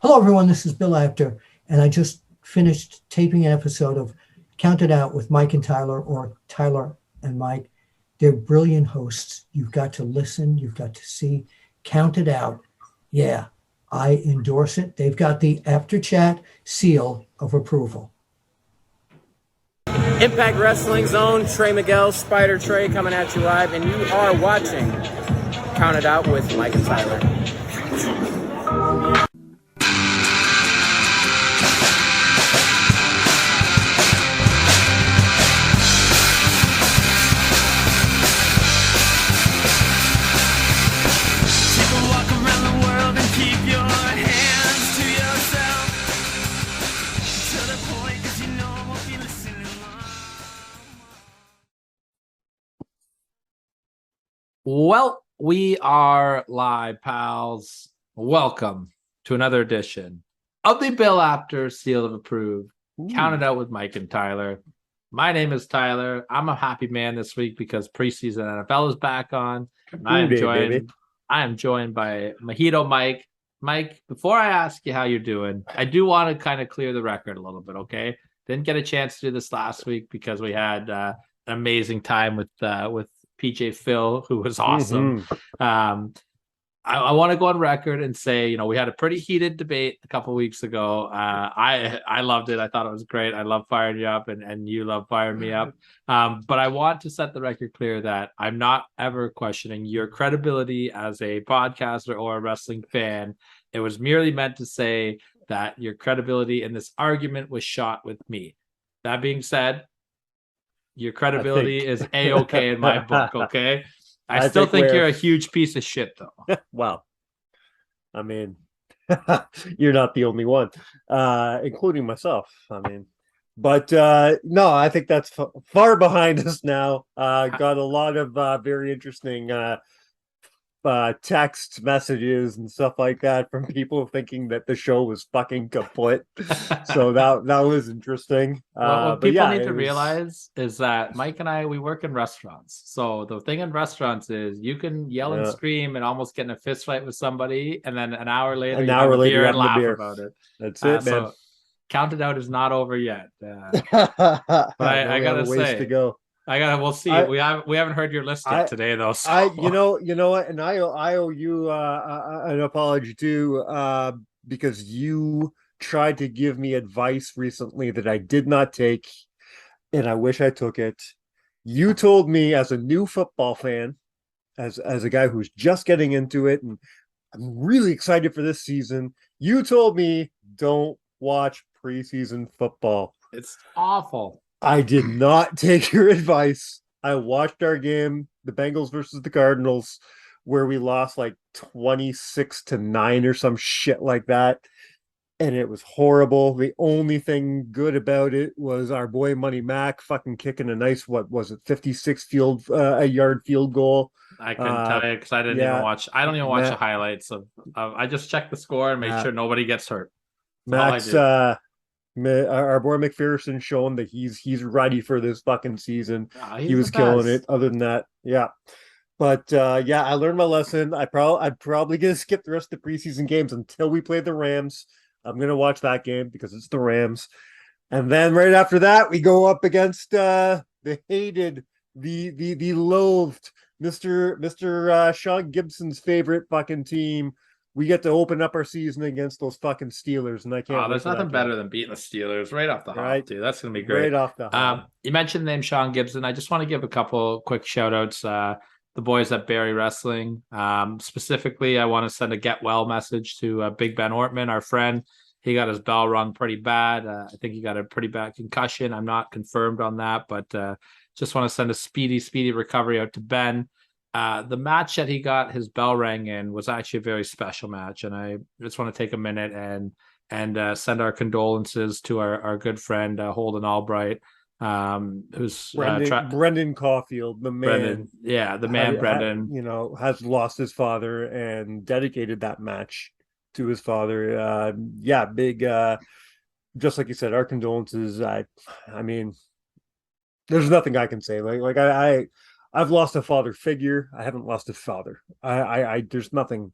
Hello, everyone. This is Bill Apter, and I just finished taping an episode of Count It Out with Mike and Tyler, or Tyler and Mike. They're brilliant hosts. You've got to listen. You've got to see. Count It Out. Yeah, I endorse it. They've got the After Chat seal of approval. Impact Wrestling Zone, Trey Miguel, Spider Trey coming at you live, and you are watching Count It Out with Mike and Tyler. Well, we are live, pals. Welcome to another edition of the Bill Apter Seal of Approved. Count It Out with Mike and Tyler. My name is Tyler. I'm a happy man this week because preseason NFL is back on. And I am joined by Mojito Mike. Mike, before I ask you how you're doing, I do want to kind of clear the record a little bit, okay? Didn't get a chance to do this last week because we had an amazing time with PJ Phil, who was awesome. I want to go on record and say, we had a pretty heated debate a couple weeks ago. I loved it. I thought it was great. I love firing you up, and you love firing me up. But I want to set the record clear that I'm not ever questioning your credibility as a podcaster or a wrestling fan. It was merely meant to say that your credibility in this argument was shot with me. That being said, your credibility is A-okay in my book, okay? I still think you're a huge piece of shit, though. Well, I mean, you're not the only one, including myself. But no, I think that's far behind us now. Got a lot of very interesting text messages and stuff like that from people thinking that the show was fucking kaput. So that was interesting. What people need to realize is that Mike and I, we work in restaurants. So the thing in restaurants is you can yell and scream and almost get in a fist fight with somebody, and then an hour later, you have a beer and laugh about it. That's it, man. So Count It Out is not over yet. But I gotta say, to go. We'll see. We haven't heard your list yet today, though. So. You know what, and I owe you an apology too, because you tried to give me advice recently that I did not take, and I wish I took it. You told me, as a new football fan, as a guy who's just getting into it, and I'm really excited for this season. You told me, don't watch preseason football. It's awful. I did not take your advice. I watched our game, the Bengals versus the Cardinals, where we lost like 26-9 or some shit like that. And it was horrible. The only thing good about it was our boy Money Mac fucking kicking a nice, 56-yard field goal. I couldn't tell you because I didn't even watch. I don't even watch the highlights of. I just checked the score and made sure nobody gets hurt. Max, our boy McPherson showing that he's ready for this fucking season. He was killing it. Other than that, yeah. But I learned my lesson. I'd probably gonna skip the rest of the preseason games until we play the Rams. I'm gonna watch that game because it's the Rams, and then right after that we go up against the hated, the loathed Mr. Sean Gibson's favorite fucking team. We get to open up our season against those fucking Steelers, and I can't. There's nothing better than beating the Steelers right off the hop, dude. That's gonna be great. Right off the hop. You mentioned the name Sean Gibson. I just want to give a couple quick shout outs. The boys at Barry Wrestling. Specifically, I want to send a get well message to Big Ben Ortman, our friend. He got his bell rung pretty bad. I think he got a pretty bad concussion. I'm not confirmed on that, but just want to send a speedy recovery out to Ben. The match that he got his bell rang in was actually a very special match, and I just want to take a minute and send our condolences to our good friend Holden Albright, who's Brendan Caulfield, the man. Brendan. Has lost his father and dedicated that match to his father. Big. Just like you said, our condolences. I mean, there's nothing I can say. I've lost a father figure. I haven't lost a father. I there's nothing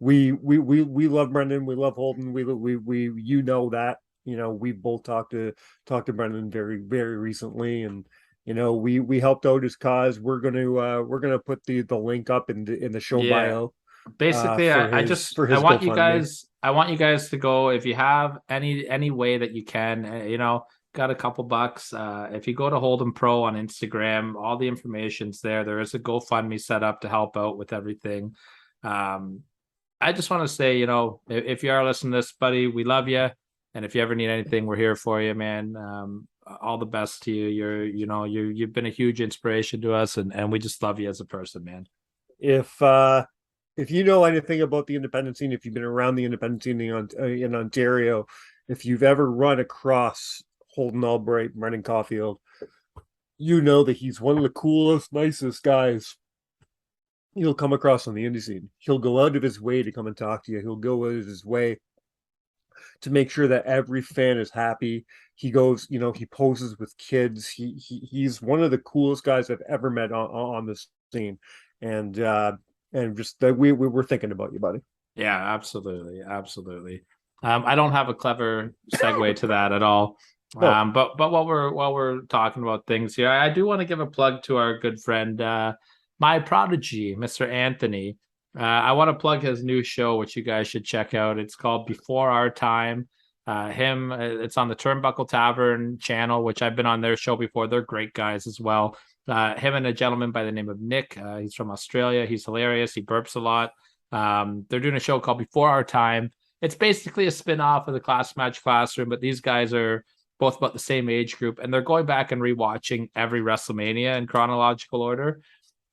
we love Brendan, we love Holden, we you know that, we both talked to Brendan very, very recently, and we helped out his cause. We're gonna put the link up in the show Yeah. bio Basically, for I his want you GoFundMe. guys to go if you have any way that you can, got a couple bucks. If you go to Holden Pro on Instagram, all the information's there. There is a GoFundMe set up to help out with everything. I just want to say, if you are listening to this, buddy, we love you. And if you ever need anything, we're here for you, man. All the best to you. You've been a huge inspiration to us, and we just love you as a person, man. If you know anything about the independent scene, if you've been around the independent scene in Ontario, if you've ever run across Holden Albright, Brendan Caulfield, you know that he's one of the coolest, nicest guys you'll come across on the indie scene. He'll go out of his way to come and talk to you. He'll go out of his way to make sure that every fan is happy. He goes, he poses with kids. He's one of the coolest guys I've ever met on the scene, and just that we're thinking about you, buddy. Yeah, absolutely, absolutely. I don't have a clever segue to that at all. No. But while we're talking about things here, I do want to give a plug to our good friend, my prodigy, Mr. Anthony. I want to plug his new show, which you guys should check out. It's called Before Our Time. It's on the Turnbuckle Tavern channel, which I've been on their show before. They're great guys as well. Him and a gentleman by the name of Nick. He's from Australia. He's hilarious. He burps a lot. They're doing a show called Before Our Time. It's basically a spin-off of the Class Match Classroom, but these guys are both about the same age group, and they're going back and rewatching every WrestleMania in chronological order.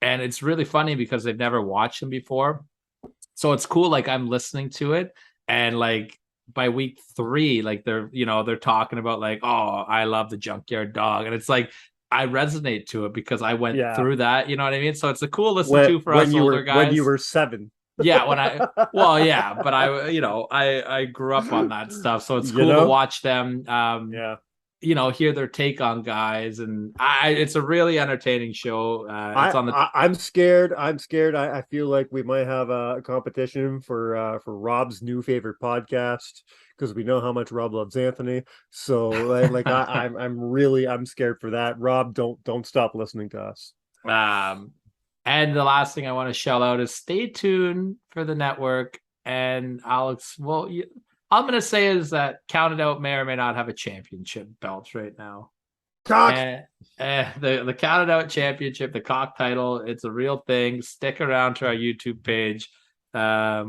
And it's really funny because they've never watched them before. So it's cool. Like, I'm listening to it, and like by week 3, like they're talking about like, oh, I love the Junkyard Dog. And it's like, I resonate to it because I went through that. You know what I mean? So it's a cool listen to for us older guys. When you were 7. Yeah, but I grew up on that stuff. So it's cool to watch them. Hear their take on guys, and it's a really entertaining show. I'm scared. I feel like we might have a competition for Rob's new favorite podcast, because we know how much Rob loves Anthony. So I'm scared for that. Rob, don't stop listening to us. And the last thing I want to shout out is stay tuned for the network. And Alex, I'm going to say is that Counted Out may or may not have a championship belt right now. The Counted Out Championship, the cock title, it's a real thing. Stick around to our YouTube page. A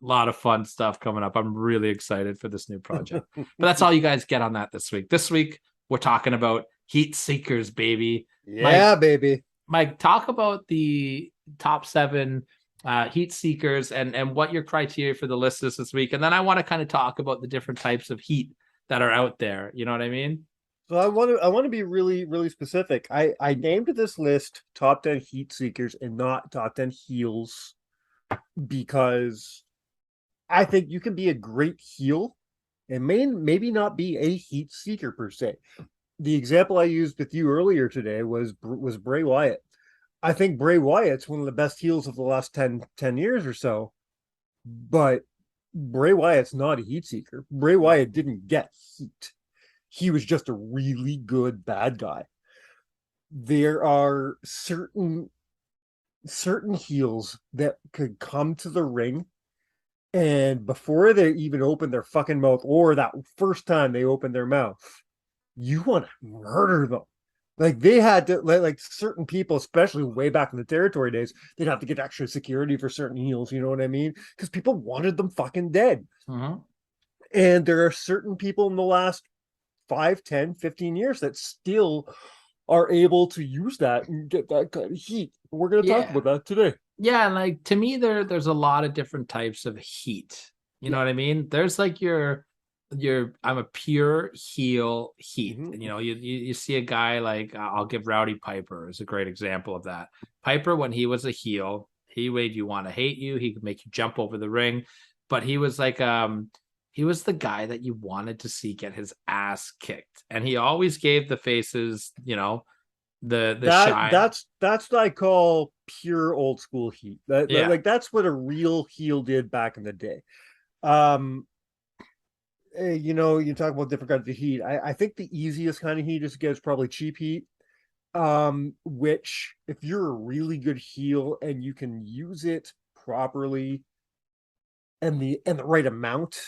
lot of fun stuff coming up. I'm really excited for this new project. But that's all you guys get on that this week. This week, we're talking about Heatseakers, baby. Yeah, baby. Mike, talk about the top 7 Heatseakers and what your criteria for the list is this week. And then I want to kind of talk about the different types of heat that are out there. You know what I mean? So I want to be really, really specific. I named this list top 10 Heatseakers and not top 10 heels, because I think you can be a great heel and maybe not be a Heatseeker per se. The example I used with you earlier today was Bray Wyatt. I think Bray Wyatt's one of the best heels of the last 10 years or so, but Bray Wyatt's not a heat seeker. Bray Wyatt didn't get heat. He was just a really good bad guy. There are certain heels that could come to the ring, and before they even open their fucking mouth, or that first time they open their mouth, you want to murder them. Like, they had to, like certain people, especially way back in the territory days, they'd have to get extra security for certain heels, you know what I mean? Because people wanted them fucking dead. Uh-huh. And there are certain people in the last 5, 10, 15 years that still are able to use that and get that kind of heat. We're going to talk about that today. Yeah, like, to me, there's a lot of different types of heat. You know what I mean? There's like I'm a pure heel heat. Mm-hmm. And, you see a guy like, I'll give Rowdy Piper as a great example of that. Piper, when he was a heel, he made you want to hate you. He could make you jump over the ring, but he was like, he was the guy that you wanted to see get his ass kicked. And he always gave the faces, the that shine. that's what I call pure old school heat. Yeah. Like that's what a real heel did back in the day. Um, you talk about different kinds of heat. I think the easiest kind of heat is to get is probably cheap heat. Which if you're a really good heel and you can use it properly and the right amount,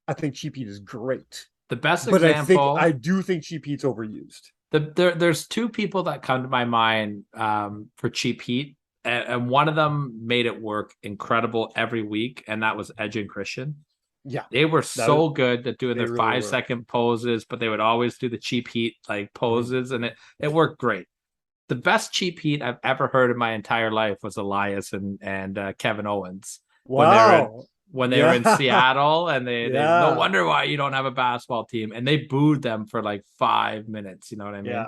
I think cheap heat is great. The best But example, I do think cheap heat's overused. there's two people that come to my mind for cheap heat, and one of them made it work incredible every week, and that was Edge and Christian. Yeah, They were so good at doing they their really 5-second poses, but they would always do the cheap heat like poses, and it worked great. The best cheap heat I've ever heard in my entire life was Elias and Kevin Owens Wow. when they were in Yeah. Seattle, and they Yeah. no wonder why you don't have a basketball team, and they booed them for like 5 minutes. You know what I mean? Yeah.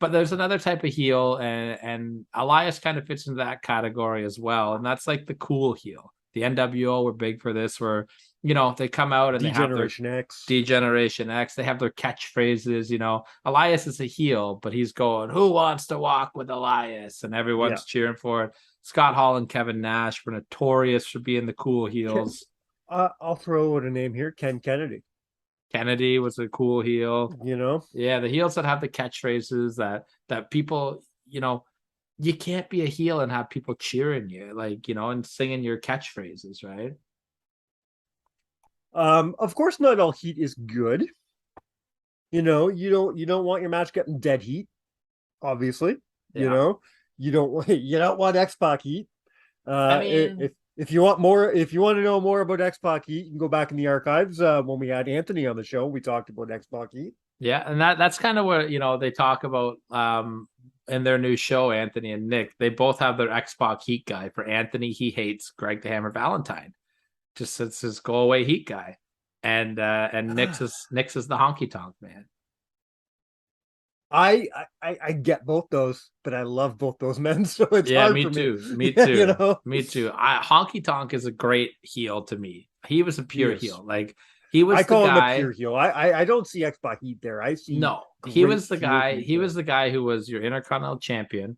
But there's another type of heel, and Elias kind of fits into that category as well, and that's like the cool heel. The NWO were big for this, where they come out and they have their Degeneration X. They have their catchphrases. Elias is a heel, but he's going, "Who wants to walk with Elias?" And everyone's cheering for it. Scott Hall and Kevin Nash were notorious for being the cool heels. I'll throw out a name here: Ken Kennedy. Kennedy was a cool heel. Yeah, the heels that have the catchphrases that people, you can't be a heel and have people cheering you, like, and singing your catchphrases, right? Of course, not all heat is good. You don't want your match getting dead heat. Obviously, you don't want X-Pac heat. I mean, if you want to know more about X-Pac heat, you can go back in the archives. When we had Anthony on the show, we talked about X-Pac heat. Yeah, and that's kind of what they talk about in their new show, Anthony and Nick. They both have their X-Pac heat guy. For Anthony, he hates Greg the Hammer Valentine. Just it's his go away heat guy. And Nick's is the honky tonk man. I get both those, but I love both those men, so it's hard me for too. Me too. Me too. Honky Tonk is a great heel to me. He was a pure heel. Like he was. I call him a pure heel. I don't see X-Pac heat there. I see. No, he was the guy. He was the guy who was your Intercontinental Champion,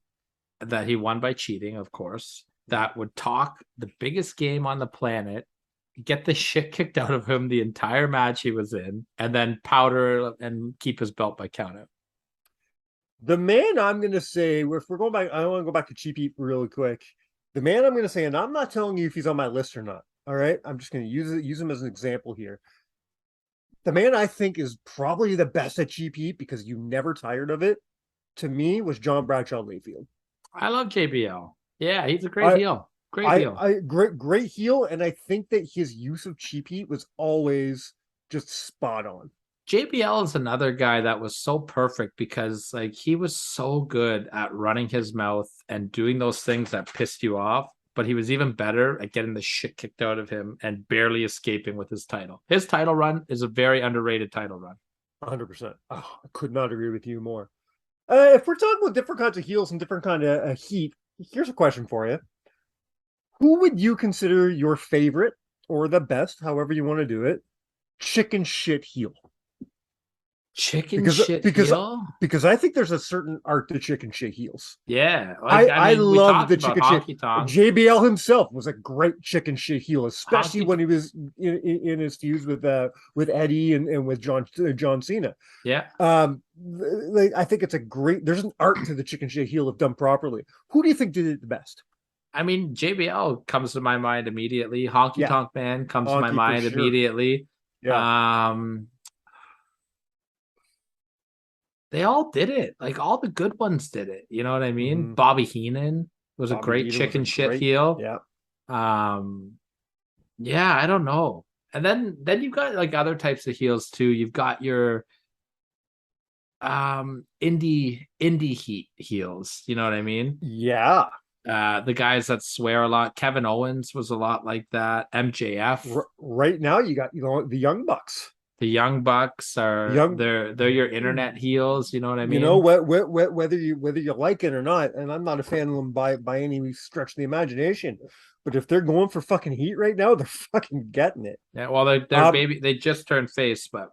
that he won by cheating, of course. That would talk the biggest game on the planet, get the shit kicked out of him the entire match he was in, and then powder and keep his belt by countout. The man I'm going to say, if we're going back, I want to go back to cheap heat really quick. The man I'm going to say, and I'm not telling you if he's on my list or not. All right, I'm just going to use him as an example here. The man I think is probably the best at cheap heat because you never tired of it. To me, was John Bradshaw Layfield. I love JBL. Yeah, he's a great heel. Great heel, and I think that his use of cheap heat was always just spot on. JBL is another guy that was so perfect because like he was so good at running his mouth and doing those things that pissed you off, but he was even better at getting the shit kicked out of him and barely escaping with his title. His title run is a very underrated title run. 100%. Oh, I could not agree with you more. If we're talking about different kinds of heels and different kind of heat, here's a question for you. Who would you consider your favorite or the best, however you want to do it, chicken shit heel? Heel? Because I think there's a certain art to chicken shit heels. Yeah. I love the chicken shit. JBL himself was a great chicken shit heel, especially when he was in his feuds with Eddie and with John Cena. Yeah. I think it's there's an art to the chicken shit heel if done properly. Who do you think did it the best? I mean, JBL comes to my mind immediately. Honky Tonk Man comes to my mind immediately. Yeah. They all did it. Like all the good ones did it. You know what I mean? Mm-hmm. Bobby Heenan was a great chicken shit heel. Yeah. Yeah, I don't know. And then you've got like other types of heels too. You've got your indie heat heels. You know what I mean? Yeah. The guys that swear a lot. Kevin Owens was a lot like that. MJF. Right now, you got the Young Bucks. The Young Bucks are they're your internet heels. You know what I mean? Whether you like it or not, and I'm not a fan of them by any stretch of the imagination. But if they're going for fucking heat right now, they're fucking getting it. Yeah, well, they're baby. They just turned face, but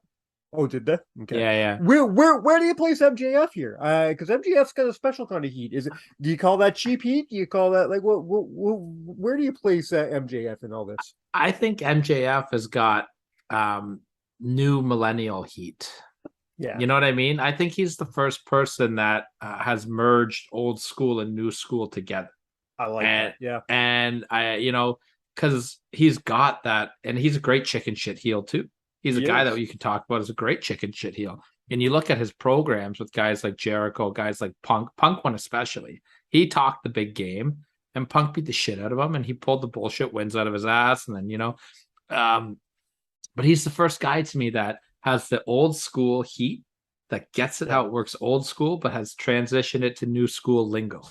Oh, did they? Okay. Yeah. Where do you place MJF here? Because MJF's got a special kind of heat. Is it? Do you call that cheap heat? Do you call that like where do you place MJF in all this? I think MJF has got new millennial heat. Yeah. You know what I mean? I think he's the first person that has merged old school and new school together. I like that. Yeah. And because he's got that, and he's a great chicken shit heel too. He's a guy that you can talk about as a great chicken shit heel. And you look at his programs with guys like Jericho, guys like Punk one especially. He talked the big game, and Punk beat the shit out of him, and he pulled the bullshit wins out of his ass. And then, but he's the first guy to me that has the old school heat, that gets it how it works old school, but has transitioned it to new school lingo.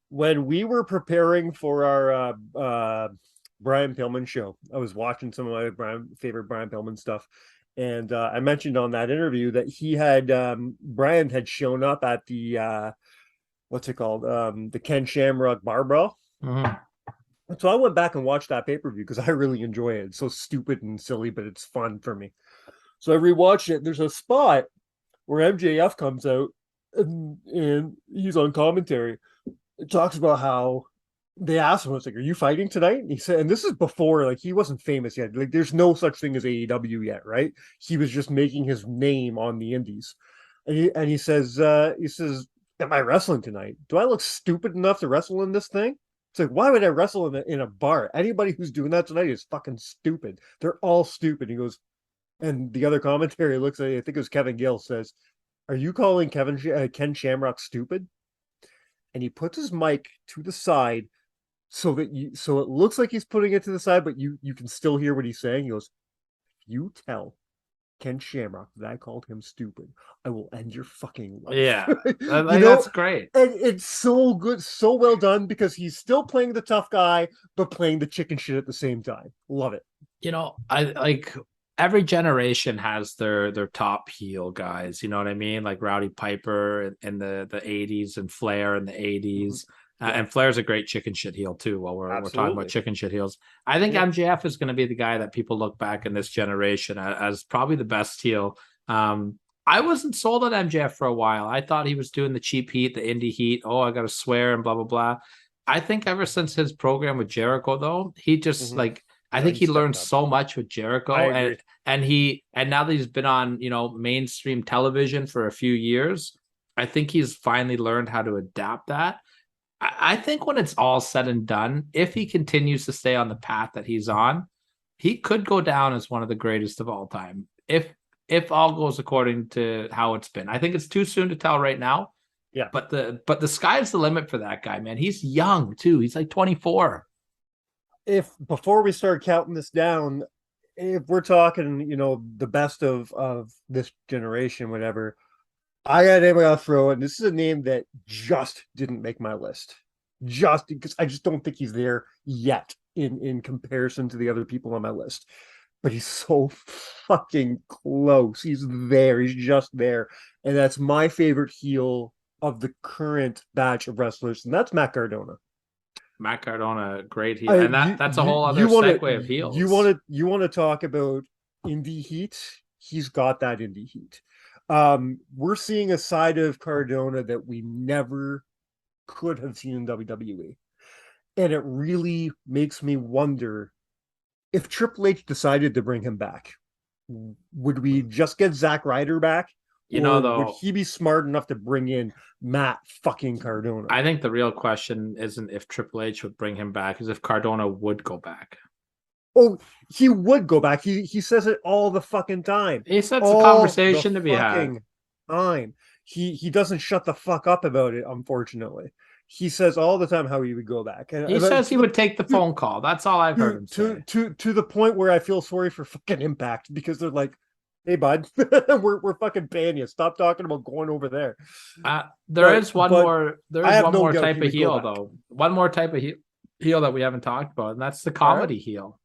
When we were preparing for our Brian Pillman show, I was watching some of my favorite Brian Pillman stuff, and I mentioned on that interview that he had Brian had shown up at the what's it called, the Ken Shamrock Barbell. Mm-hmm. So I went back and watched that pay-per-view because I really enjoy it. It's so stupid and silly, but it's fun for me. So I rewatched it. There's a spot where MJF comes out and he's on commentary. It talks about how they asked him, "It's like, are you fighting tonight?" And he said, and this is before, like, he wasn't famous yet. Like, there's no such thing as AEW yet, right? He was just making his name on the indies. And he says, "Am I wrestling tonight? Do I look stupid enough to wrestle in this thing?" It's like, why would I wrestle in a bar? Anybody who's doing that tonight is fucking stupid. They're all stupid. He goes, and the other commentary looks at, I think it was Kevin Gill, says, "Are you calling Ken Shamrock stupid?" And he puts his mic to the side so it looks like he's putting it to the side, but you can still hear what he's saying. He goes, "If you tell Ken Shamrock that I called him stupid, I will end your fucking life." Yeah, that's great. And it's so good, so well done, because he's still playing the tough guy, but playing the chicken shit at the same time. Love it. I like every generation has their top heel guys. You know what I mean? Like Rowdy Piper in the 80s and Flair in the 80s. And Flair's a great chicken shit heel too. While we're talking about chicken shit heels, I think MJF is going to be the guy that people look back in this generation as probably the best heel. I wasn't sold on MJF for a while. I thought he was doing the cheap heat, the indie heat. Oh, I got to swear and blah blah blah. I think ever since his program with Jericho, though, he just I think he learned so much with Jericho, and now that he's been on mainstream television for a few years, I think he's finally learned how to adapt that. I think when it's all said and done, if he continues to stay on the path that he's on, he could go down as one of the greatest of all time. If all goes according to how it's been. I think it's too soon to tell right now. Yeah. But the sky's the limit for that guy, man. He's young too. He's like 24. If before we start counting this down, if we're talking, the best of this generation, whatever, I got a name I'll throw in. This is a name that just didn't make my list. Just because I just don't think he's there yet in comparison to the other people on my list. But he's so fucking close. He's there. He's just there. And that's my favorite heel of the current batch of wrestlers, and that's Matt Cardona. Matt Cardona, great heel. And that's a whole other segue of heels. You want to talk about indie heat? He's got that indie heat. We're seeing a side of Cardona that we never could have seen in WWE. And it really makes me wonder if Triple H decided to bring him back, would we just get Zack Ryder back? Would he be smart enough to bring in Matt fucking Cardona? I think the real question isn't if Triple H would bring him back, is if Cardona would go back. Oh, he would go back. He says it all the fucking time. He says a conversation to be had. Time. He doesn't shut the fuck up about it, unfortunately. He says all the time how he would go back. And he says he would take the phone call. That's all I've heard him say. To the point where I feel sorry for fucking Impact, because they're like, "Hey, bud, we're fucking paying you. Stop talking about going over there." There is one more type of heel, though. One more type of heel that we haven't talked about, and that's the comedy heel.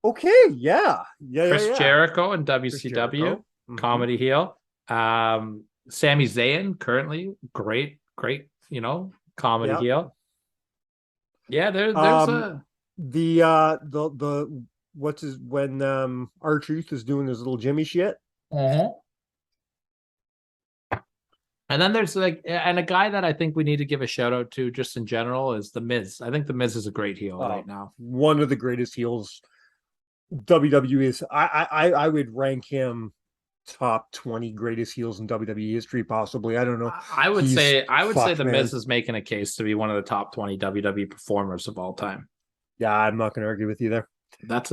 Okay, yeah. Chris Jericho in WCW, comedy heel. Sami Zayn, currently great, comedy heel. Yeah, there's the when R-Truth is doing his little Jimmy shit. And then there's and a guy that I think we need to give a shout out to just in general is The Miz. I think The Miz is a great heel right now. One of the greatest heels WWE is. I would rank him top 20 greatest heels in WWE history, possibly. I don't know. I would say The Miz is making a case to be one of the top 20 WWE performers of all time. Yeah, I'm not going to argue with you there. That's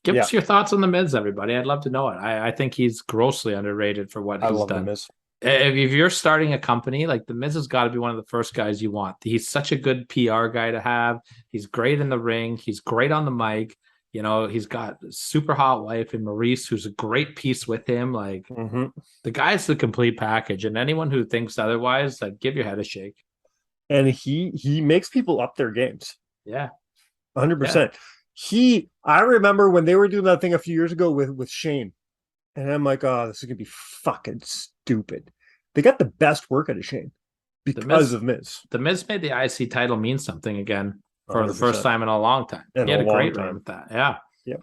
give us your thoughts on The Miz, everybody. I'd love to know it. I think he's grossly underrated for what he's done. The Miz. If you're starting a company, like The Miz has got to be one of the first guys you want. He's such a good PR guy to have. He's great in the ring. He's great on the mic. He's got a super hot wife in Maurice, who's a great piece with him. Like the guy's the complete package. And anyone who thinks otherwise, like, give your head a shake. And he makes people up their games. Yeah, 100%. Yeah. I remember when they were doing that thing a few years ago with Shane, and I'm like, oh, this is gonna be fucking stupid. They got the best work out of Shane because of Miz. The Miz made the IC title mean something again for 100%. The first time in a long time. He had a great run with that. Yeah. Yeah.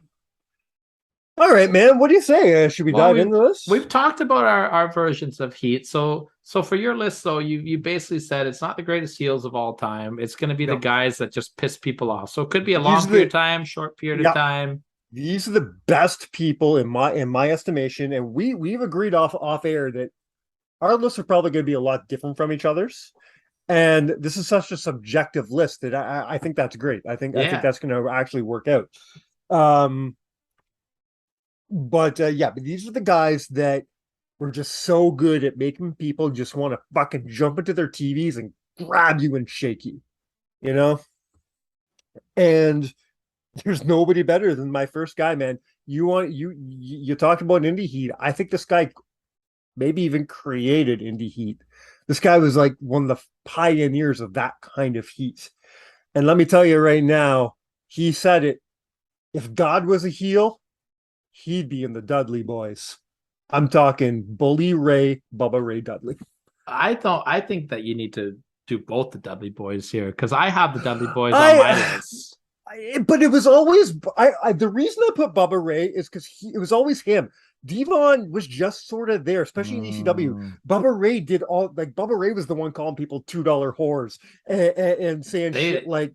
All right, man. What do you say? Should we dive into this? We've talked about our versions of Heat. So for your list, though, you basically said it's not the greatest heels of all time. It's going to be the guys that just piss people off. So it could be a long period of time, short period of time. These are the best people in my estimation, and we've agreed off air that our lists are probably going to be a lot different from each other's. And this is such a subjective list that I think that's great. I think that's going to actually work out. But these are the guys that were just so good at making people just want to fucking jump into their TVs and grab you and shake you, And there's nobody better than my first guy, man. You talked about Indie Heat. I think this guy maybe even created Indie Heat. This guy was like one of the pioneers of that kind of heat. And let me tell you right now, he said it. If God was a heel, he'd be in the Dudley Boys. I'm talking Bully Ray, Bubba Ray Dudley. I think that you need to do both the Dudley Boys here, because I have the Dudley Boys on my list. But it was always the reason I put Bubba Ray is because it was always him. Devon was just sort of there, especially in ECW. Bubba Ray did Bubba Ray was the one calling people $2 whores and saying shit like,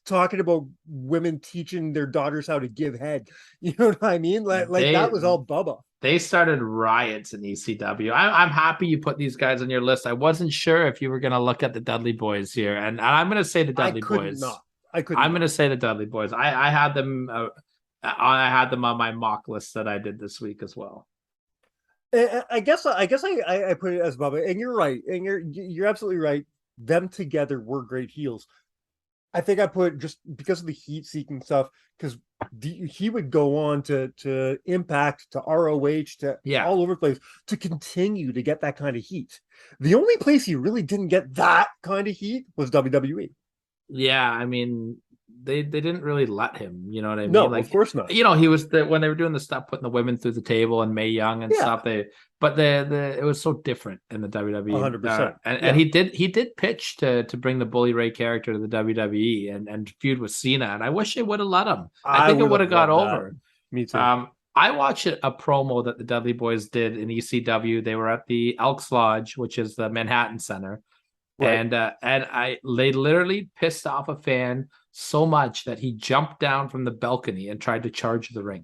talking about women teaching their daughters how to give head. You know what I mean? That was all Bubba. They started riots in ECW. I'm happy you put these guys on your list. I wasn't sure if you were going to look at the Dudley Boys here, and I'm going to say the Dudley Boys. I'm going to say the Dudley Boys. I had them. I had them on my mock list that I did this week as well. I guess I put it as Bubba, and you're right, and you're absolutely right. Them together were great heels. I think I put, just because of the heat seeking stuff, because he would go on to Impact, to ROH, to all over the place to continue to get that kind of heat. The only place he really didn't get that kind of heat was WWE. Yeah, I mean, they didn't really let him, you know what I mean? No, of course not. He was when they were doing the stuff, putting the women through the table and Mae Young and stuff. It was so different in the WWE. 100%. And he did pitch to bring the Bully Ray character to the WWE and feud with Cena. And I wish they would have let him. I think it would have got over. Me too. I watched a promo that the Dudley Boys did in ECW. They were at the Elks Lodge, which is the Manhattan Center. Right. And they literally pissed off a fan so much that he jumped down from the balcony and tried to charge the ring.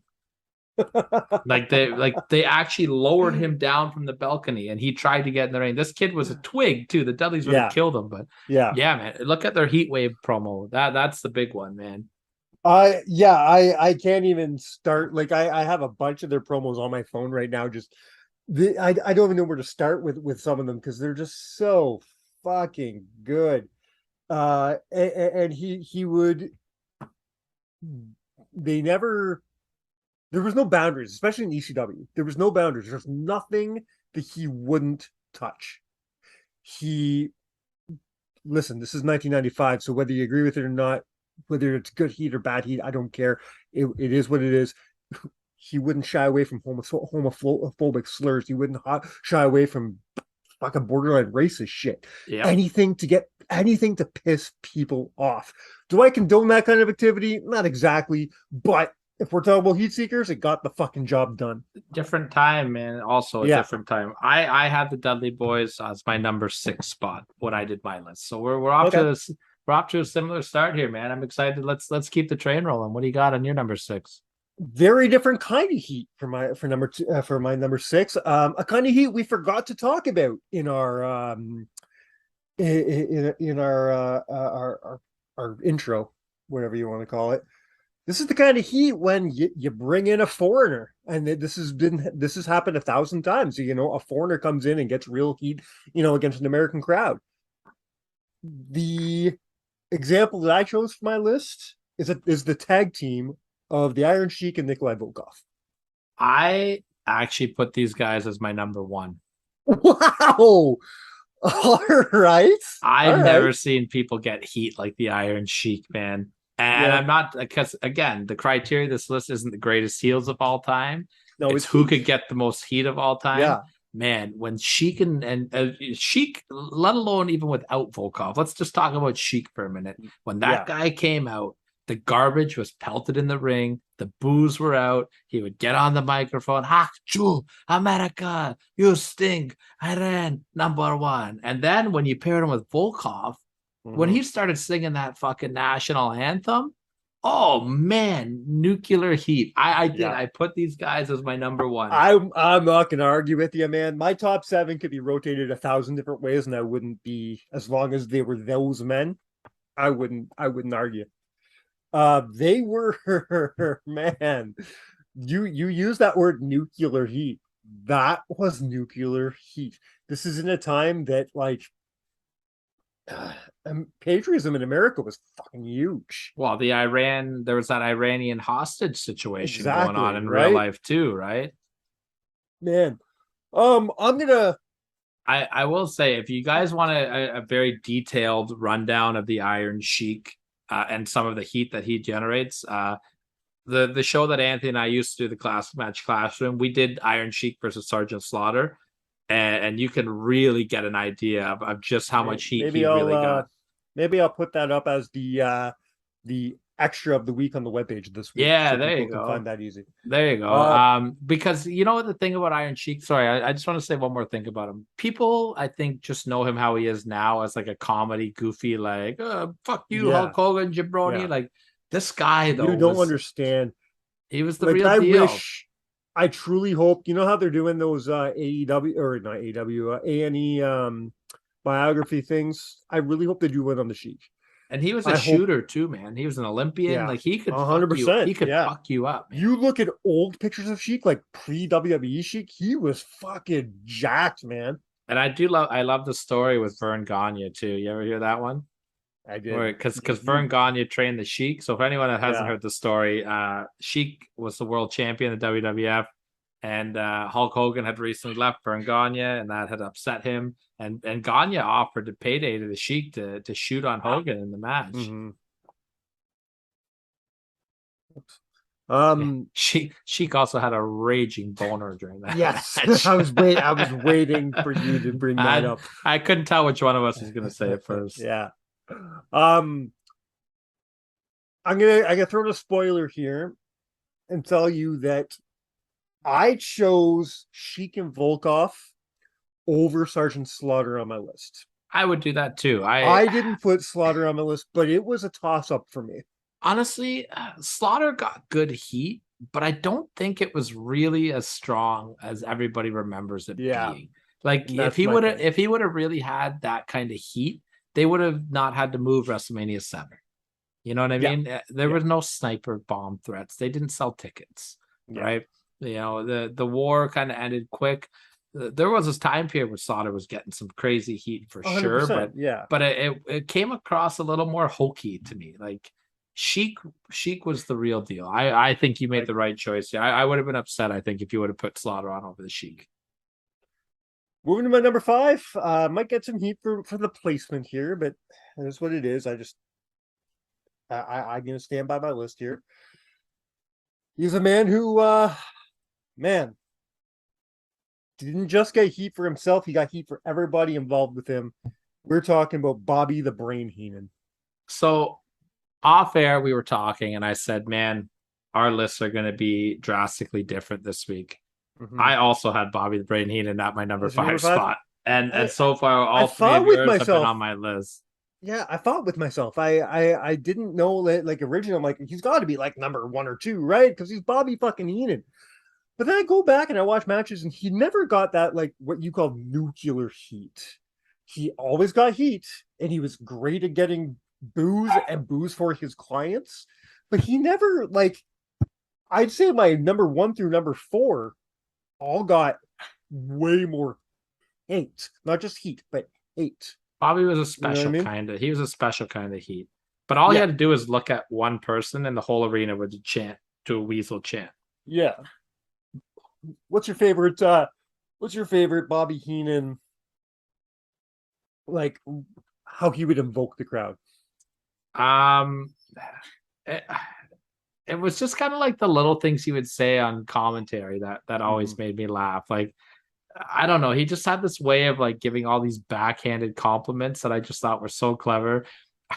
they actually lowered him down from the balcony and he tried to get in the ring. This kid was a twig too. The Dudleys would have killed him, but man, look at their Heat Wave promo. That's the big one, man. I can't even start. I have a bunch of their promos on my phone right now. I don't even know where to start with some of them because they're just so fucking good. And he would, there was no boundaries, especially in ECW. There was no boundaries. There's nothing that he wouldn't touch. Listen, this is 1995, so whether you agree with it or not, whether it's good heat or bad heat, I don't care. It is what it is. He wouldn't shy away from homophobic slurs. He wouldn't shy away from fucking borderline racist shit. Anything to get anything to piss people off. Do I condone that kind of activity? Not exactly, but if we're talking about Heatseakers, it got the fucking job done. Different time, man. Also a Yeah. different time. I had the Dudley Boys as my number 6 spot when I did my list. So we're off to this. We're off to a similar start here, man. I'm excited. Let's keep the train rolling. What do you got on your number 6? Very different kind of heat for my number 6. A kind of heat we forgot to talk about in our in our intro, whatever you want to call it. This is the kind of heat when you bring in a foreigner, and this has happened 1,000 times. You know, a foreigner comes in and gets real heat, you know, against an American crowd. The example that I chose for my list is the tag team of the Iron Sheik and Nikolai Volkov. I actually put these guys as my number 1. Wow. All right. I've never seen people get heat like the Iron Sheik, man. And I'm not, because again, the criteria of this list isn't the greatest heels of all time. No, it's who could get the most heat of all time. Yeah. Man, when Sheik and Sheik, let alone even without Volkov, let's just talk about Sheik for a minute. When that guy came out, the garbage was pelted in the ring. The boos were out. He would get on the microphone. Hakju, America, you stink. Iran, number 1. And then when you paired him with Volkov, when he started singing that fucking national anthem, oh man, nuclear heat. I put these guys as my number 1. I'm not gonna argue with you, man. My top 7 could be rotated 1,000 different ways, and I wouldn't be, as long as they were those men, I wouldn't argue. They were man. You use that word nuclear heat. That was nuclear heat. This is in a time that patriotism in America was fucking huge. Well, there was that Iranian hostage situation going on in real life too, right? Man, I will say, if you guys want a very detailed rundown of the Iron Sheik and some of the heat that he generates, the show that Anthony and I used to do, the Classic Match Classroom, we did Iron Sheik versus Sergeant Slaughter. And you can really get an idea of just how much heat he really got. Maybe I'll put that up as the extra of the week on the webpage this week. Yeah, so there you go. Can find that easy. There you go. Because you know what the thing about Iron Sheik. Sorry, I just want to say one more thing about him. People, I think, just know him how he is now as like a comedy, goofy, like fuck you, Hulk Hogan, jabroni. Yeah. Like this guy, though, you don't understand. He was the real deal. I truly hope, you know how they're doing those AEW or not AEW, A&E biography things. I really hope they do one on the Sheik. And he was a shooter too, man. He was an Olympian. Yeah, like he could 100%. He could fuck you up. Man. You look at old pictures of Sheik, like pre-WWE Sheik, he was fucking jacked, man. And I love the story with Vern Gagne too. You ever hear that one? I did. Because Vern Gagne trained the Sheik. So if anyone that hasn't heard the story, Sheik was the world champion of WWF, and Hulk Hogan had recently left Vern Gagne, and that had upset him. And Gagne offered a payday to the Sheik to shoot on Hogan in the match. Sheik also had a raging boner during that. Yes, I was waiting for you to bring that up. I couldn't tell which one of us was going to say it first. Yeah. I'm gonna throw in a spoiler here and tell you that I chose Sheik and Volkov over Sergeant Slaughter on my list. I would do that too. I didn't put Slaughter on my list, but it was a toss-up for me. Honestly, Slaughter got good heat, but I don't think it was really as strong as everybody remembers it being. Like if he would have really had that kind of heat, they would have not had to move WrestleMania 7. You know what I mean? There was no sniper bomb threats. They didn't sell tickets, right? You know, the war kind of ended quick. There was this time period where Slaughter was getting some crazy heat for sure, but it came across a little more hokey to me. Like Sheik was the real deal. I think you made the right choice. Yeah, I would have been upset, I think, if you would have put Slaughter on over the Sheik. Moving to my number 5, might get some heat for the placement here, but that's what it is. I'm going to stand by my list here. He's a man who, didn't just get heat for himself. He got heat for everybody involved with him. We're talking about Bobby the Brain Heenan. So off air, we were talking, and I said, man, our lists are going to be drastically different this week. Mm-hmm. I also had Bobby the Brain Heenan at my number 5 spot. And so far, all three thought of with yours have been myself- on my list. Yeah, I thought with myself. I didn't know that, like, originally, I'm like, he's got to be like number 1 or 2, right? Because he's Bobby fucking Heenan. But then I go back and I watch matches, and he never got that, like, what you call nuclear heat. He always got heat, and he was great at getting booze for his clients. But he never, like, I'd say my number 1 through number 4 all got way more hate. Not just heat, but hate. Bobby was a special kind of, he was a special kind of heat. But all he had to do was look at one person, and the whole arena would chant to a weasel chant. Yeah. What's your favorite Bobby Heenan, like, how he would invoke the crowd? It was just kind of like the little things he would say on commentary that always made me laugh. Like, I don't know, he just had this way of like giving all these backhanded compliments that I just thought were so clever.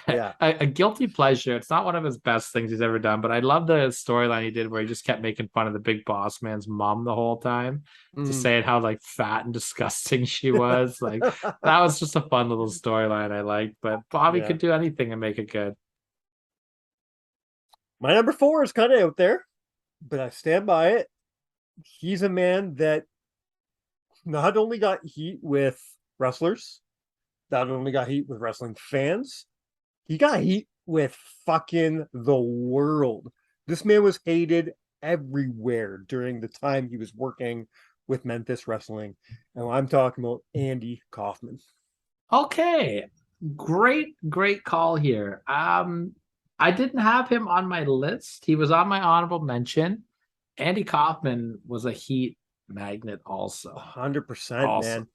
Yeah. A guilty pleasure. It's not one of his best things he's ever done, but I love the storyline he did where he just kept making fun of the big boss man's mom the whole time, just saying how like fat and disgusting she was. Like, that was just a fun little storyline I liked. But Bobby could do anything and make it good. My number 4 is kind of out there, but I stand by it. He's a man that not only got heat with wrestlers, not only got heat with wrestling fans, he got heat with fucking the world. This man was hated everywhere during the time he was working with Memphis Wrestling. And I'm talking about Andy Kaufman. Okay. Great call here. I didn't have him on my list. He was on my honorable mention. Andy Kaufman was a heat magnet also. 100%, man.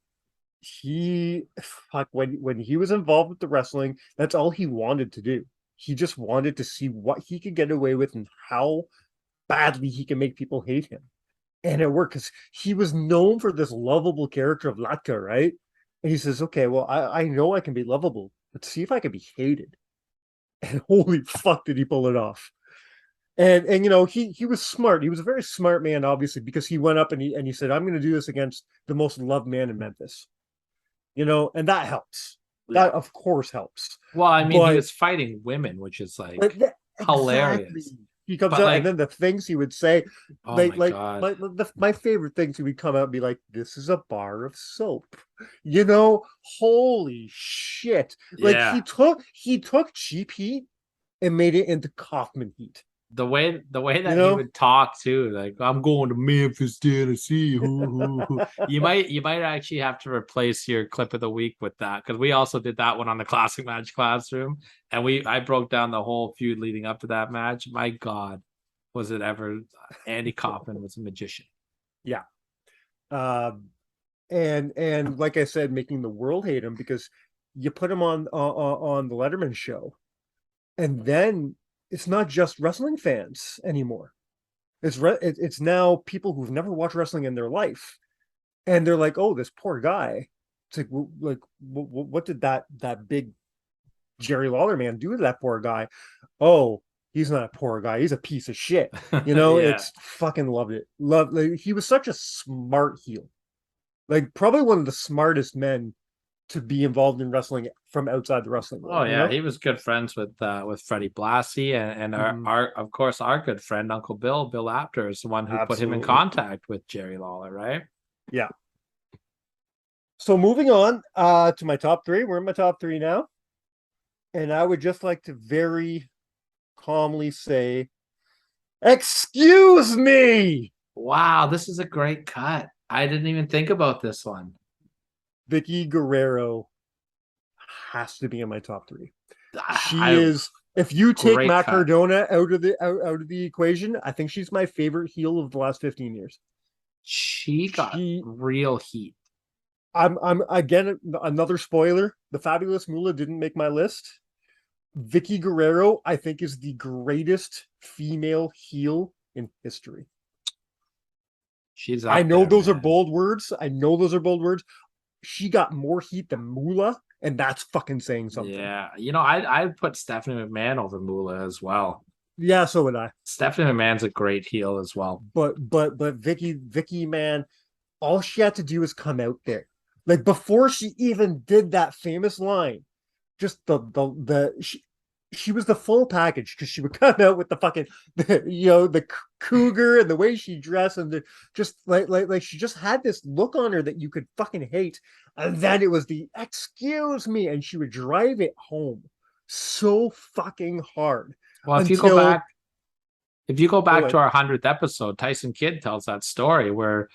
He, when he was involved with the wrestling, that's all he wanted to do. He just wanted to see what he could get away with and how badly he can make people hate him. And it worked because he was known for this lovable character of Latka, right? And he says, okay, well, I know I can be lovable, but see if I can be hated. And holy fuck, did he pull it off. And you know, he was smart. He was a very smart man, obviously, because he went up and he said, I'm going to do this against the most loved man in Memphis. You know, and that helps. That, of course, helps. Well, I mean, he was fighting women, which is like hilarious. Exactly. He comes out, and then the things he would say, my favorite things, he would come out and be like, "This is a bar of soap," you know. Holy shit! Like, he took cheap heat and made it into Kaufman heat. The way that he would talk too, like, I'm going to Memphis, Tennessee. You might actually have to replace your clip of the week with that, because we also did that one on the Classic Match Classroom, and I broke down the whole feud leading up to that match. My God, was it ever? Andy Kaufman was a magician. Yeah, and like I said, making the world hate him, because you put him on the Letterman show, and then it's not just wrestling fans anymore. It's now people who've never watched wrestling in their life, and they're like, "Oh, this poor guy." It's like what did that big Jerry Lawler man do to that poor guy? Oh, he's not a poor guy. He's a piece of shit. You know, It's fucking loved it. Like, he was such a smart heel, like probably one of the smartest men to be involved in wrestling from outside the wrestling world. Oh yeah, you know? He was good friends with Freddie Blassie and our of course our good friend Uncle Bill Apter is the one who put him in contact with Jerry Lawler, right? Yeah. So moving on to my top 3. We're in my top 3 now, and I would just like to very calmly say, "Excuse me." Wow, this is a great cut. I didn't even think about this one. Vicky Guerrero has to be in my top 3. She is. If you take Matt Cardona out of the equation, I think she's my favorite heel of the last 15 years. She got real heat. I'm again, another spoiler. The Fabulous Moolah didn't make my list. Vicky Guerrero, I think, is the greatest female heel in history. She's. I know those are bold words. She got more heat than Moolah and that's fucking saying something. Yeah, I'd put Stephanie McMahon over Moolah as well. Yeah, so would I. Stephanie McMahon's a great heel as well. But Vicky, man, all she had to do was come out there. Like before she even did that famous line, just she was the full package because she would come out with the fucking the cougar and the way she dressed and just like she just had this look on her that you could fucking hate. And then it was the excuse me, and she would drive it home so fucking hard. Well, if you go back to our 100th episode, Tyson Kidd tells that story where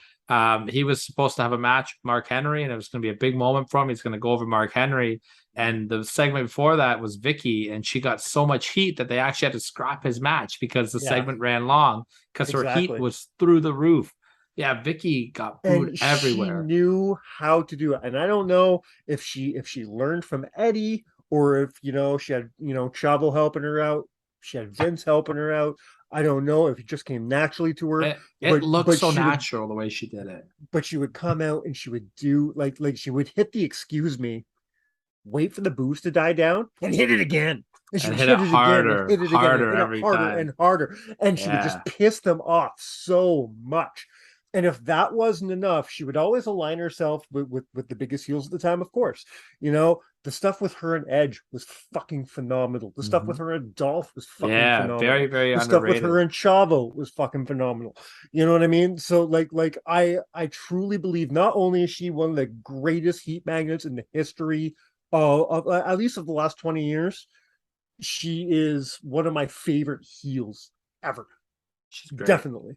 he was supposed to have a match with Mark Henry, and it was going to be a big moment for him. He's going to go over Mark Henry. And the segment before that was Vicky, and she got so much heat that they actually had to scrap his match because the segment ran long because her heat was through the roof. Yeah, Vicky got booed everywhere. She knew how to do it. And I don't know if she learned from Eddie or if, she had, Chavo helping her out. She had Vince helping her out. I don't know if it just came naturally to her. It looked so natural the way she did it. But she would come out and she would do like she would hit the excuse me, wait for the booze to die down, and hit it again. And she would hit it harder, harder every time. And harder. And she would just piss them off so much. And if that wasn't enough, she would always align herself with the biggest heels at the time, of course. The stuff with her and Edge was fucking phenomenal. The stuff with her and Dolph was fucking phenomenal. Very, very the underrated. Stuff with her and Chavo was fucking phenomenal. You know what I mean? So I truly believe not only is she one of the greatest heat magnets in the history of at least of the last 20 years, she is one of my favorite heels ever. She's great. Definitely.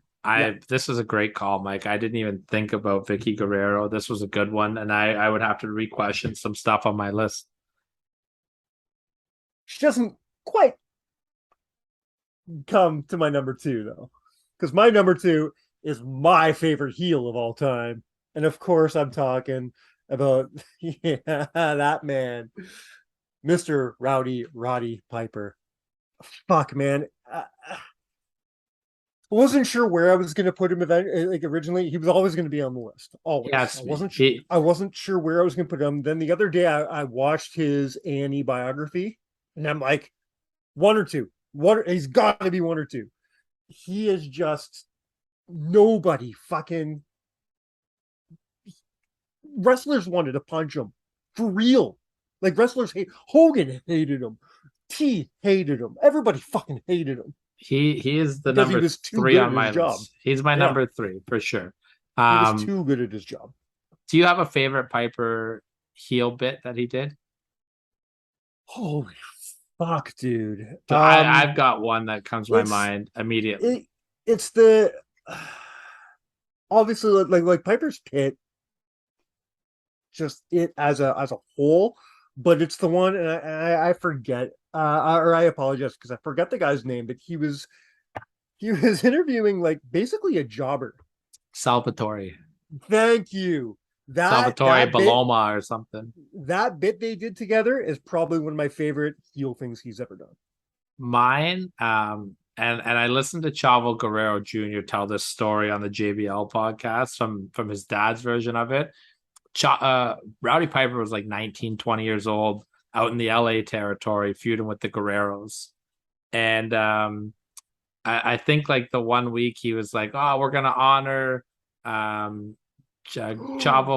This is a great call, Mike. I didn't even think about Vicky Guerrero. This was a good one, and I would have to re-question some stuff on my list. She doesn't quite come to my number 2, though, because my number 2 is my favorite heel of all time. And of course, I'm talking about that man, Mr. Roddy Piper. Fuck, man. I wasn't sure where I was going to put him. Originally, he was always going to be on the list. Always. Yes, I wasn't sure where I was going to put him. Then the other day, I watched his A&E biography, and I'm like, 1 or 2. He's got to be 1 or 2. He is just nobody fucking. Wrestlers wanted to punch him for real. Like wrestlers Hogan hated him. T hated him. Everybody fucking hated him. He is the number 3 on my list. He's my number 3 for sure. He was too good at his job. Do you have a favorite Piper heel bit that he did? Holy fuck, dude! I've got one that comes to my mind immediately. It's the obviously like Piper's Pit, just it as a whole, but it's the one, and I forget. Or I apologize because I forget the guy's name, but he was interviewing like basically a jobber. Salvatore. Thank you. Salvatore Baloma or something. That bit they did together is probably one of my favorite heel things he's ever done. Mine, and I listened to Chavo Guerrero Jr. tell this story on the JBL podcast from his dad's version of it. Rowdy Piper was like 19, 20 years old, out in the LA territory, feuding with the Guerreros. And I think like the one week he was like, oh, we're going to honor Chavo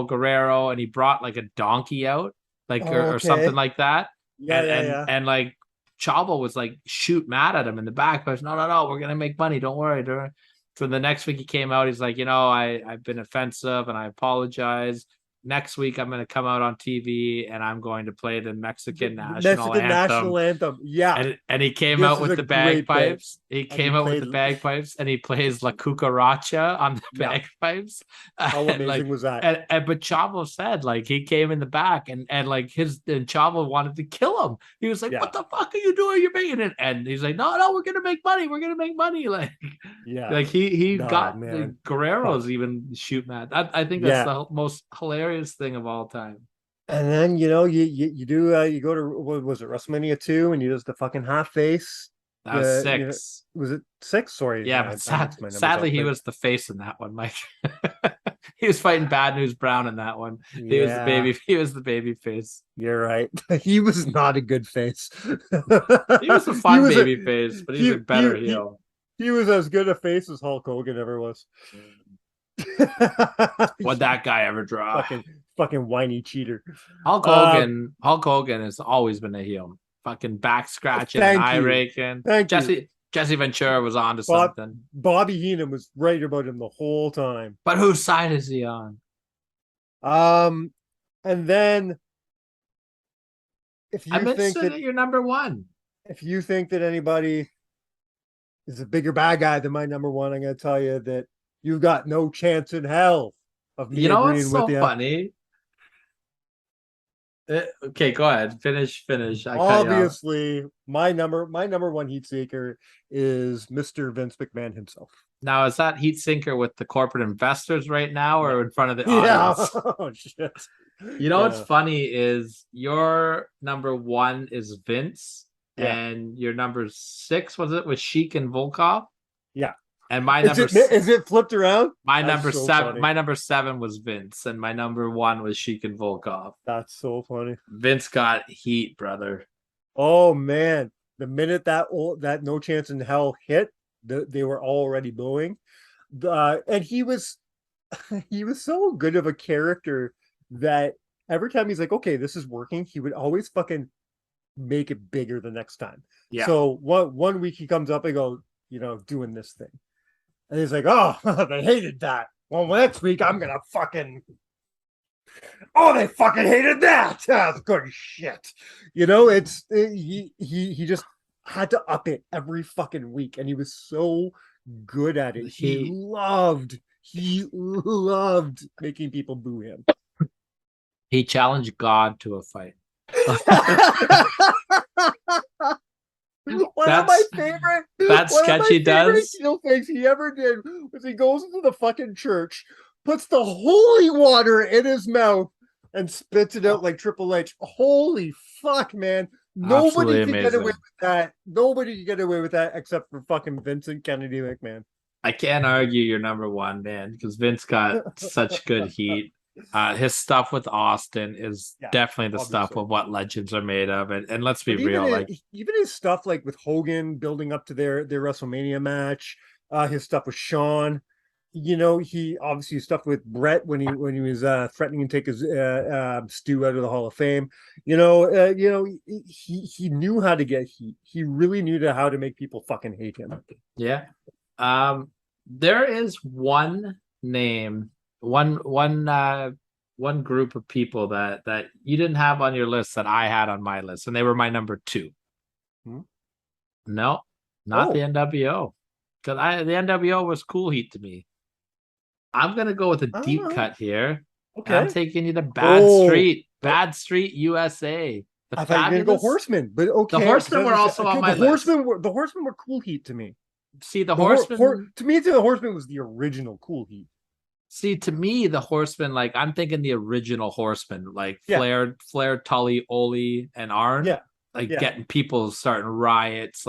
Guerrero. And he brought like a donkey out, or something like that. And like Chavo was like shoot mad at him in the back. But no, we're going to make money. Don't worry. So the next week he came out, he's like, I've been offensive and I apologize. Next week, I'm going to come out on TV and I'm going to play the Mexican national anthem. Yeah. And he came out with the bagpipes. He came out with the bagpipes and he plays La Cucaracha on the bagpipes. How amazing was that? But Chavo said, like, he came in the back and Chavo wanted to kill him. He was like, what the fuck are you doing? You're making it. And he's like, no, we're going to make money. We're going to make money. Like, he got the Guerreros even shoot mad. I think that's the most hilarious thing of all time. And then you go to what was it, WrestleMania 2, and you does the fucking half face. That was 6. Was it 6? Sorry. Yeah, but sadly he was the face in that one, Mike. He was fighting Bad News Brown in that one. He was the baby. He was the baby face. You're right. He was not a good face. He was a fun baby face, but he's a better heel. He was as good a face as Hulk Hogan ever was. What that guy ever draw? Fucking whiny cheater. Hulk Hogan has always been a heel. Fucking back scratching, eye raking. Jesse Ventura was on to something. Bobby Heenan was right about him the whole time. But whose side is he on? And then if you think that you're number one, if you think that anybody is a bigger bad guy than my number one, I'm going to tell you that you've got no chance in hell of me agreeing with you. You know what's so funny? Okay, go ahead. Finish. Obviously, my number one heat seeker is Mr. Vince McMahon himself. Now, is that heat sinker with the corporate investors right now, or in front of the audience? Yeah. Oh shit. You know what's funny is your number one is Vince, and your number 6 was Sheik and Volkov. Yeah. And my is it flipped around? My number 7 was Vince, and my number 1 was Sheik and Volkov. That's so funny. Vince got heat, brother. Oh man, the minute that No Chance in Hell hit, they were already booing. And he was so good of a character that every time he's like, okay, this is working, he would always fucking make it bigger the next time. Yeah. So one week he comes up and goes, doing this thing. And he's like, oh, they hated that. Well, next week I'm gonna fucking. Oh, they fucking hated that. That's good shit. He just had to up it every fucking week, and he was so good at it. He loved making people boo him. He challenged God to a fight. One of my favorite things he ever did was he goes into the fucking church, puts the holy water in his mouth, and spits it out like Triple H. Holy fuck, man. Nobody can get away with that. Nobody can get away with that except for fucking Vincent Kennedy McMahon. I can't argue you're number one, man, because Vince got such good heat. His stuff with Austin is definitely the stuff of what legends are made of, and let's be real, even his stuff like with Hogan building up to their WrestleMania match, his stuff with Shawn, he obviously stuff with Brett when he was threatening to take his Stu out of the Hall of Fame. He knew how to get heat. He really knew how to make people fucking hate him. Yeah. There is one name. One group of people that you didn't have on your list that I had on my list, and they were my number 2. No, not the NWO, because the NWO was cool heat to me. I'm gonna go with a deep cut here. Okay, I'm taking you to Bad Street, USA. I thought you were gonna go Horsemen, but okay. The Horsemen were also on my list. The Horsemen were cool heat to me. See, the Horsemen to me, the Horsemen was the original cool heat. See, to me, the Horsemen, I'm thinking the original Horsemen, Flair, Tully, Ole, and Arn. Getting people starting riots.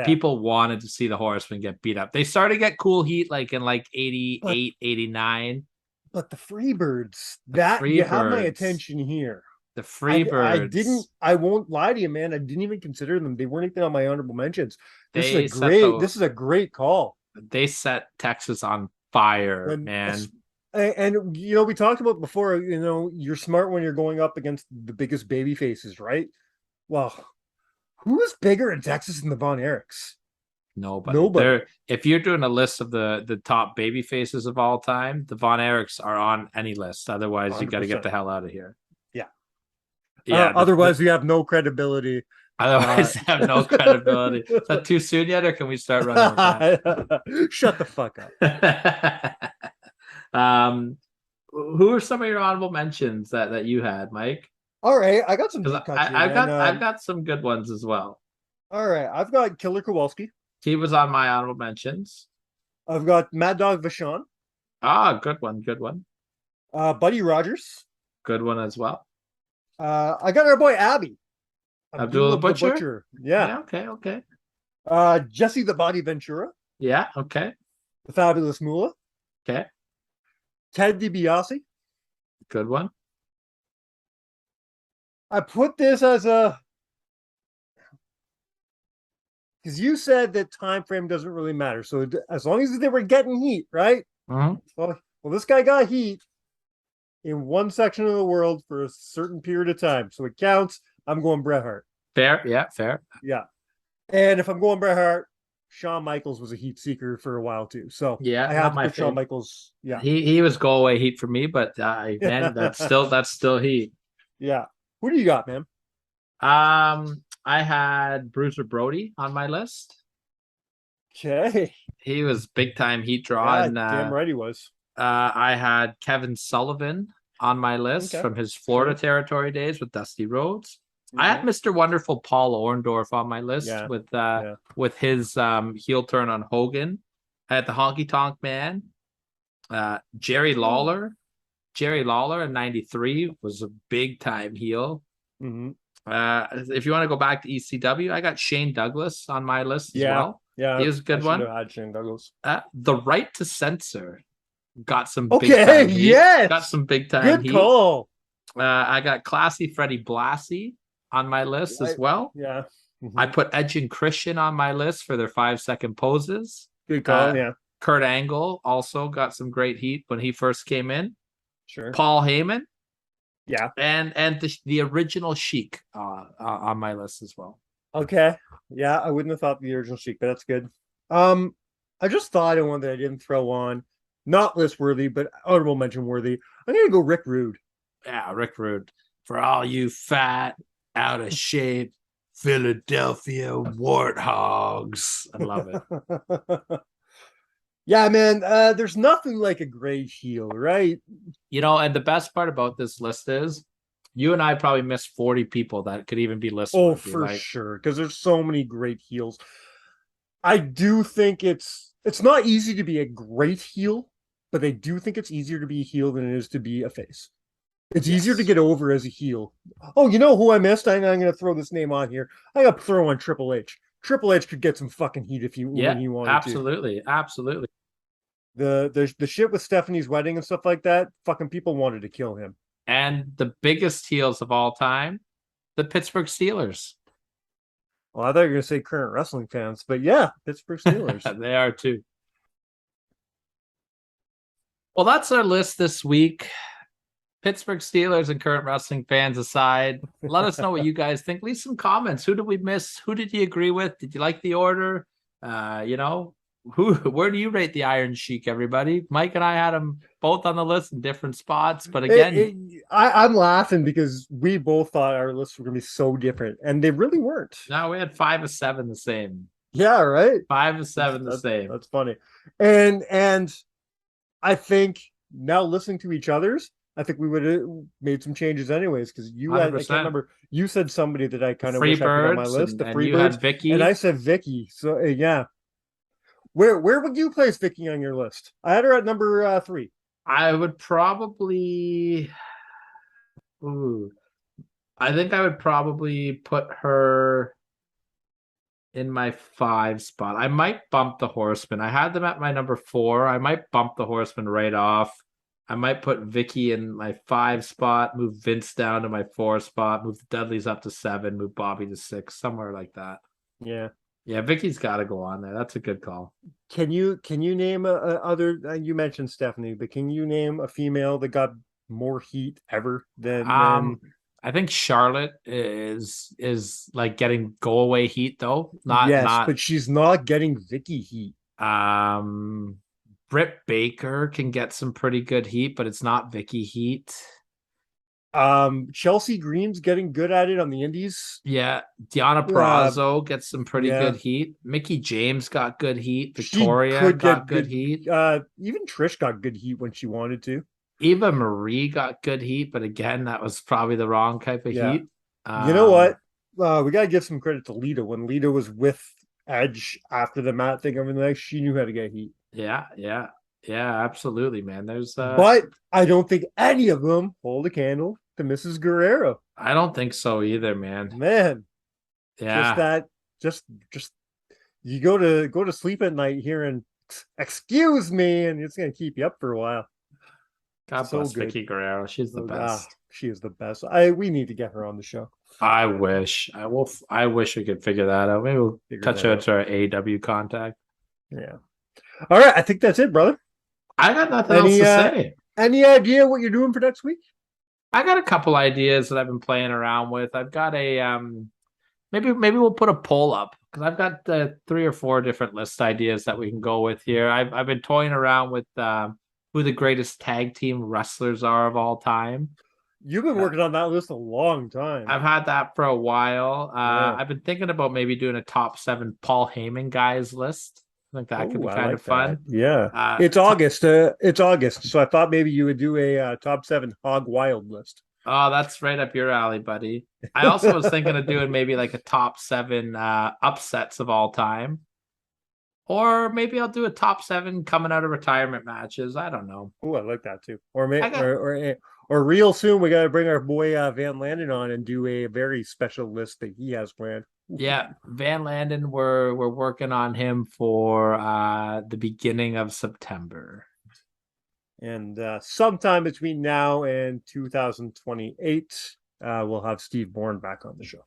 People wanted to see the Horsemen get beat up. They started to get cool heat in 88, 89. But the Freebirds, you have my attention here. The Freebirds. I won't lie to you, man. I didn't even consider them. They weren't even on my honorable mentions. This is a great call. They set Texas on fire, man. And we talked about before, you're smart when you're going up against the biggest baby faces, right? Well, who's bigger in Texas than the Von Erichs? Nobody. If you're doing a list of the top baby faces of all time, the Von Erichs are on any list. Otherwise, 100%. You got to get the hell out of here. Yeah. Otherwise, we have no credibility. Otherwise, have no credibility. Is that too soon yet, or can we start running with that? Shut the fuck up. Who are some of your honorable mentions that you had, Mike? All right, I got some. I've got some good ones as well. All right, I've got Killer Kowalski. He was on my honorable mentions. I've got Mad Dog Vachon. Good one. Buddy Rogers. Good one as well. I got our boy Abby. Abdul the Butcher? Yeah. Okay. Jesse the Body Ventura. Yeah, okay. The Fabulous Moolah. Okay. Ted DiBiase. Good one. I put this as a because you said that time frame doesn't really matter. So as long as they were getting heat, right? Mm-hmm. Well, this guy got heat in one section of the world for a certain period of time, so it counts. I'm going Bret Hart. Fair, yeah, fair. Yeah, and if I'm going Bret Hart, Shawn Michaels was a heat seeker for a while too. So Yeah, I have not to my put Shawn favorite. Michaels. Yeah, He was go away heat for me, but man, that's still heat. yeah. Who do you got, man? I had Bruiser Brody on my list. Okay. He was big time heat draw, Yeah, and damn right he was. I had Kevin Sullivan on my list Okay. from his Florida Sure. territory days with Dusty Rhodes. I had Mr. Wonderful Paul Orndorff on my list Yeah. with his heel turn on Hogan. I had the Honky Tonk Man, Jerry Lawler. Jerry Lawler in '93 was a big time heel. Mm-hmm. If you want to go back to ECW, I got Shane Douglas on my list as well. Yeah, He was a good one. Have had Shane Douglas. The Right to Censor got some Okay, big time heat. yes, Got some big time good heat. call. I got Classy Freddie Blassie on my list as well. Yeah. Mm-hmm. I put Edge and Christian on my list for their 5-second poses. Good call, yeah. Kurt Angle also got some great heat when he first came in. Sure. Paul Heyman. Yeah. And the original Sheik on my list as well. Okay. Yeah, I wouldn't have thought the original Sheik, but that's good. I just thought of one that I didn't throw on. Not list worthy, but honorable mention worthy. I'm gonna go Rick Rude. Yeah, Rick Rude. For all you fat, out of shape Philadelphia warthogs. I love it. Yeah, man. There's nothing like a great heel, right? You know, and the best part about this list is you and I probably missed 40 people that could even be listed. Oh, for sure. Because there's so many great heels. I do think it's not easy to be a great heel, but I do think it's easier to be a heel than it is to be a face. It's easier to get over as a heel. Oh, you know who I missed? I'm going to throw this name on here. I got to throw on Triple H. Triple H could get some fucking heat when he wanted absolutely, to. Absolutely. The shit with Stephanie's wedding and stuff like that, fucking people wanted to kill him. And the biggest heels of all time, the Pittsburgh Steelers. Well, I thought you were going to say current wrestling fans, but yeah, Pittsburgh Steelers. They are too. Well, that's our list this week. Pittsburgh Steelers and current wrestling fans aside, let us know what you guys think. Leave some comments. Who did we miss? Who did you agree with? Did you like the order? Where do you rate the Iron Sheik, everybody? Mike and I had them both on the list in different spots, but again, I'm laughing because we both thought our lists were going to be so different, and they really weren't. No, we had 5 of 7 the same. Yeah, right. 5 of 7 the same. That's funny, and I think now listening to each other's, I think we would have made some changes anyways, because I can't remember, you said somebody that I kind of wish I put on my list, the Freebirds, Vicky, and I said Vicky. So yeah, where would you place Vicky on your list? I had her at number 3. I would probably, I think I would probably put her in my 5 spot. I might bump the Horsemen. I had them at my number 4. I might bump the Horsemen right off. I might put Vicky in my 5 spot, move Vince down to my 4 spot, move the Dudleys up to 7, move Bobby to 6, somewhere like that. Yeah. Yeah, Vicky's got to go on there. That's a good call. Can you name other? You mentioned Stephanie, but can you name a female that got more heat ever than? I think Charlotte is like getting go away heat though. But she's not getting Vicky heat. Britt Baker can get some pretty good heat, but it's not Vicky heat. Chelsea Green's getting good at it on the indies. Yeah, Deonna Purrazzo gets some pretty good heat. Mickey James got good heat. Victoria got good heat. Even Trish got good heat when she wanted to. Eva Marie got good heat, but again, that was probably the wrong type of heat. You know what? We gotta give some credit to Lita. When Lita was with Edge after the mat thing over the next, she knew how to get heat. Yeah, absolutely, man. But I don't think any of them hold a candle to Mrs. Guerrero. I don't think so either, man. Yeah. Just you go to sleep at night hearing "excuse me," and it's gonna keep you up for a while. God So bless good. Vicky Guerrero. She's the best. She is the best. We need to get her on the show. I wish. I wish we could figure that out. Maybe we'll touch out to our AW contact. Yeah. All right. I think that's it, brother. I got nothing else to say. Any idea what you're doing for next week? I got a couple ideas that I've been playing around with. I've got a maybe we'll put a poll up because I've got 3 or 4 different list ideas that we can go with here. I've been toying around with who the greatest tag team wrestlers are of all time. You've been working on that list a long time. I've had that for a while. Yeah. I've been thinking about maybe doing a top 7 Paul Heyman guys list. I think that could be kind of fun. Yeah. It's August. It's August. So I thought maybe you would do a top 7 Hog Wild list. Oh, that's right up your alley, buddy. I also was thinking of doing maybe like a top 7 upsets of all time. Or maybe I'll do a top 7 coming out of retirement matches. I don't know. Oh, I like that too. Or real soon we got to bring our boy Van Landen on and do a very special list that he has planned. Yeah, Van Landen, we're working on him for the beginning of September. And sometime between now and 2028, we'll have Steve Bourne back on the show.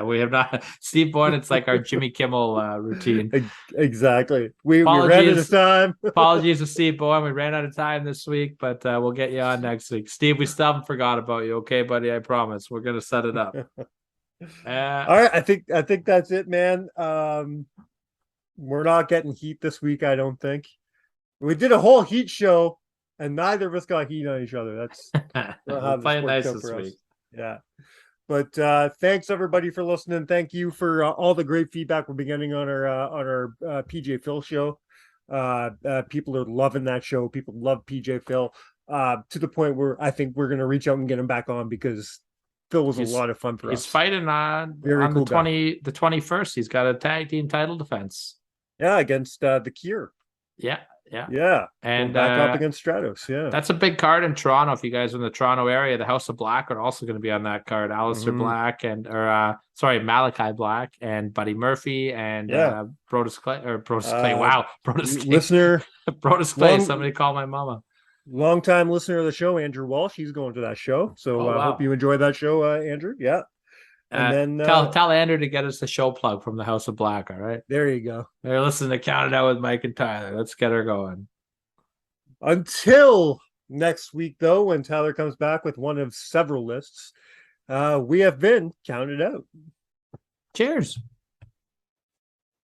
We have not Steve Bourne. It's like our Jimmy Kimmel routine. Exactly. We ran out of time. Apologies to Steve Bourne. We ran out of time this week, but we'll get you on next week. Steve, we still haven't forgot about you. Okay, buddy? I promise. We're gonna set it up. All right. I think that's it, man. We're not getting heat this week, I don't think. We did a whole heat show, and neither of us got heat on each other. That's we're playing nice this week. Yeah. But thanks everybody for listening. Thank you for all the great feedback we're getting on our PJ Phil show. People are loving that show. People love PJ Phil to the point where I think we're gonna reach out and get him back on because Phil was a lot of fun for us. He's fighting on the 21st. He's got a tag team title defense. Yeah, against the Cure. Yeah. And back up against Stratos. Yeah. That's a big card in Toronto. If you guys are in the Toronto area, the House of Black are also going to be on that card. Alistair Black Malachi Black and Buddy Murphy and Brodus Clay. Wow. Brodus Clay. Listener. Brodus Clay. Somebody call my mama. Long-time listener of the show, Andrew Walsh. He's going to that show. So I hope you enjoy that show, Andrew. Yeah. And then tell Andrew to get us the show plug from the House of Black. All right. There you go. They're listening to Count It Out with Mike and Tyler. Let's get her going. Until next week, though, when Tyler comes back with one of several lists, we have been counted out. Cheers.